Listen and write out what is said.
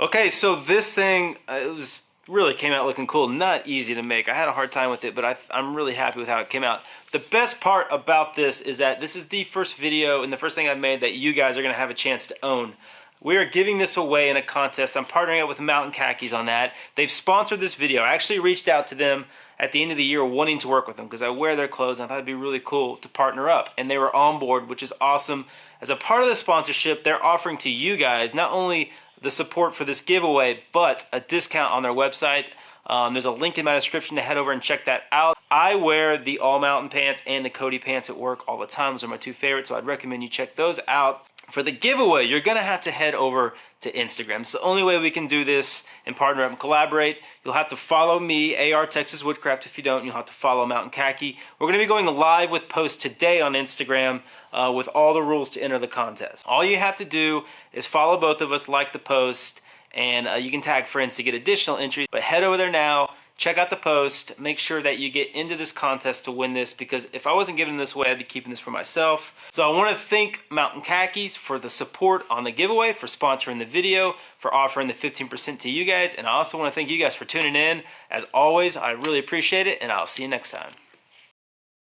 Okay, so this thing, it was really came out looking cool. Not easy to make. I had a hard time with it, but I'm really happy with how it came out. The best part about this is that this is the first video and the first thing I've made that you guys are going to have a chance to own. We are giving this away in a contest. I'm partnering up with Mountain Khakis on that. They've sponsored this video. I actually reached out to them at the end of the year wanting to work with them because I wear their clothes and I thought it'd be really cool to partner up. And they were on board, which is awesome. As a part of the sponsorship, they're offering to you guys not only the support for this giveaway, but a discount on their website. There's a link in my description to head over and check that out. I wear the All Mountain pants and the Cody pants at work all the time. Those are my two favorites, so I'd recommend you check those out. For the giveaway, you're going to have to head over to Instagram. It's the only way we can do this and partner up and collaborate. You'll have to follow me, AR Texas Woodcraft. If you don't, you'll have to follow Mountain Khaki. We're going to be going live with posts today on Instagram with all the rules to enter the contest. All you have to do is follow both of us, like the post, and you can tag friends to get additional entries. But head over there now. Check out the post. Make sure that you get into this contest to win this, because if I wasn't giving this away, I'd be keeping this for myself. So I want to thank Mountain Khakis for the support on the giveaway, for sponsoring the video, for offering the 15% to you guys. And I also want to thank you guys for tuning in. As always, I really appreciate it, and I'll see you next time.